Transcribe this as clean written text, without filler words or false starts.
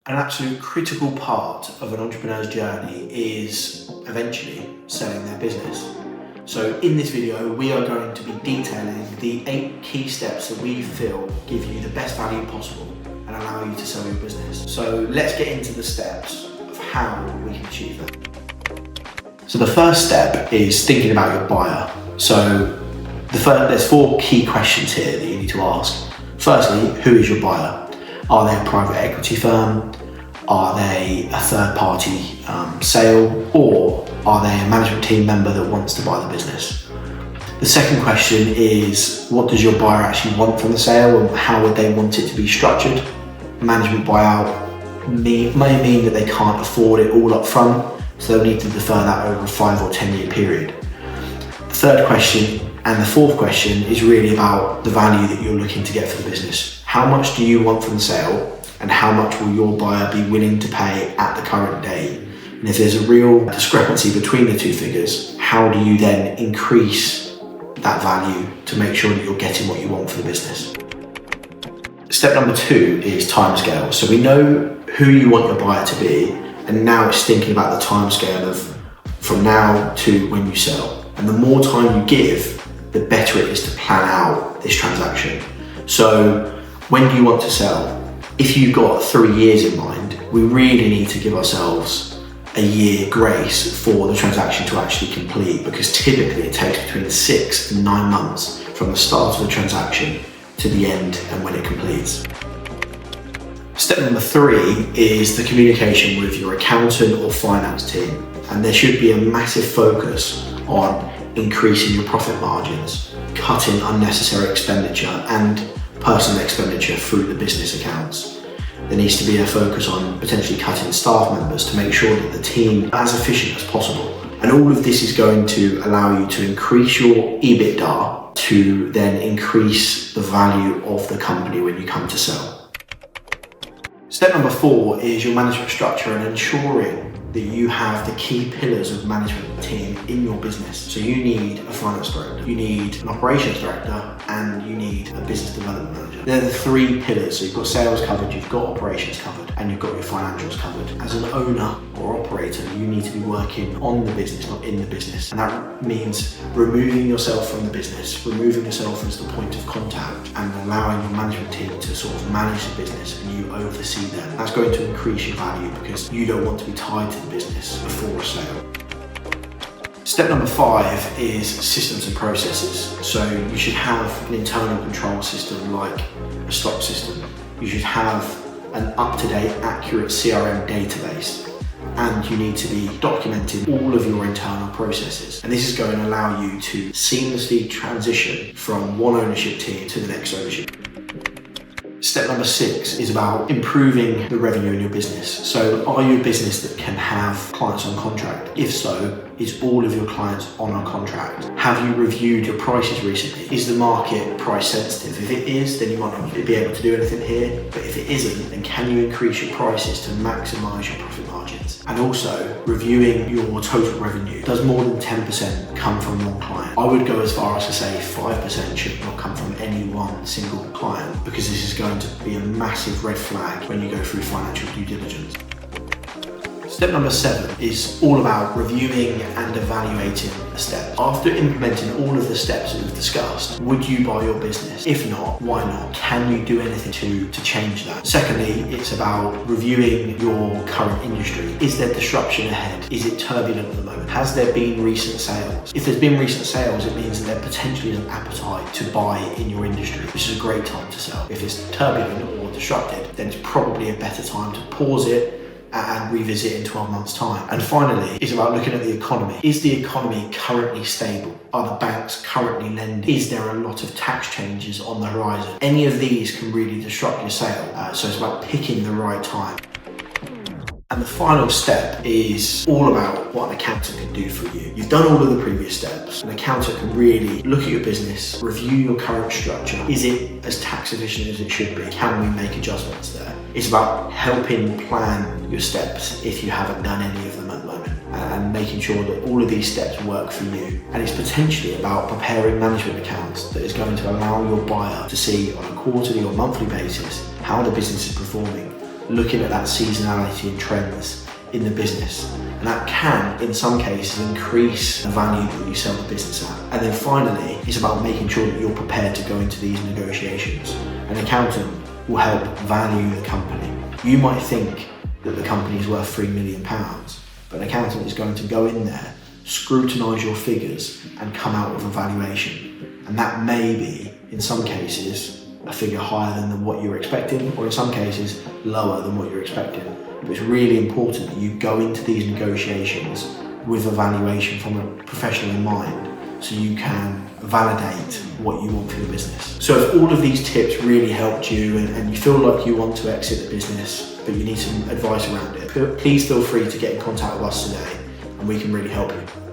An absolute critical part of an entrepreneur's journey is eventually selling their business. So in this video, we are going to be detailing the 8 key steps that we feel give you the best value possible and allow you to sell your business. So let's get into the steps of how we can achieve that. So the first step is thinking about your buyer. So there's 4 key questions here that you need to ask. Firstly, who is your buyer? Are they a private equity firm? Are they a third-party sale? Or are they a management team member that wants to buy the business? The second question is, what does your buyer actually want from the sale and how would they want it to be structured? Management buyout may mean that they can't afford it all up front, so they'll need to defer that over a 5 or 10 year period. The third question and the fourth question is really about the value that you're looking to get for the business. How much do you want from the sale and how much will your buyer be willing to pay at the current date? And if there's a real discrepancy between the 2 figures, how do you then increase that value to make sure that you're getting what you want for the business? Step number 2 is timescale. So we know who you want your buyer to be, and now it's thinking about the timescale of from now to when you sell. And the more time you give, the better it is to plan out this transaction. So when do you want to sell? If you've got 3 years in mind, we really need to give ourselves a year grace for the transaction to actually complete, because typically it takes between 6 and 9 months from the start of the transaction to the end and when it completes. Step number 3 is the communication with your accountant or finance team. And there should be a massive focus on increasing your profit margins, cutting unnecessary expenditure and personal expenditure through the business accounts. There needs to be a focus on potentially cutting staff members to make sure that the team is as efficient as possible. And all of this is going to allow you to increase your EBITDA to then increase the value of the company when you come to sell. Step number 4 is your management structure and ensuring that you have the key pillars of management team in your business. So you need a finance director, you need an operations director, and you need a business development manager. They're the 3 pillars. So you've got sales covered, you've got operations covered, and you've got your financials covered. As an owner or operator, you need to be working on the business, not in the business. And that means removing yourself from the business, removing yourself as the point of contact, and allowing your management team to sort of manage the business and you oversee them. That's going to increase your value because you don't want to be tied to the business before a sale. Step number 5 is systems and processes. So you should have an internal control system like a stock system. You should have an up-to-date, accurate CRM database. And you need to be documenting all of your internal processes. And this is going to allow you to seamlessly transition from one ownership team to the next ownership. Step number 6 is about improving the revenue in your business. So are you a business that can have clients on contract? If so, is all of your clients on a contract? Have you reviewed your prices recently? Is the market price sensitive? If it is, then you might not be able to do anything here. But if it isn't, then can you increase your prices to maximize your profit margins? And also reviewing your total revenue. Does more than 10% come from one client? I would go as far as to say 5% should not come from any one single client, because this is going to be a massive red flag when you go through financial due diligence. Step number 7 is all about reviewing and evaluating the steps. After implementing all of the steps that we've discussed, would you buy your business? If not, why not? Can you do anything to change that? Secondly, it's about reviewing your current industry. Is there disruption ahead? Is it turbulent at the moment? Has there been recent sales? If there's been recent sales, it means that there potentially is an appetite to buy in your industry, which is a great time to sell. If it's turbulent or disrupted, then it's probably a better time to pause it and revisit in 12 months' time. And finally, it's about looking at the economy. Is the economy currently stable? Are the banks currently lending? Is there a lot of tax changes on the horizon? Any of these can really disrupt your sale. So it's about picking the right time. And the final step is all about what an accountant can do for you. You've done all of the previous steps. An accountant can really look at your business, review your current structure. Is it as tax efficient as it should be? Can we make adjustments there? It's about helping plan your steps if you haven't done any of them at the moment, and making sure that all of these steps work for you. And it's potentially about preparing management accounts that is going to allow your buyer to see on a quarterly or monthly basis how the business is performing, looking at that seasonality and trends in the business. And that can, in some cases, increase the value that you sell the business at. And then finally, it's about making sure that you're prepared to go into these negotiations. An accountant will help value the company. You might think that the company is worth £3 million, but an accountant is going to go in there, scrutinise your figures and come out with a valuation. And that may be, in some cases, a figure higher than what you're expecting, or in some cases, lower than what you're expecting. But it's really important that you go into these negotiations with a valuation from a professional in mind, so you can validate what you want for your business. So if all of these tips really helped you and you feel like you want to exit the business, but you need some advice around it, please feel free to get in contact with us today and we can really help you.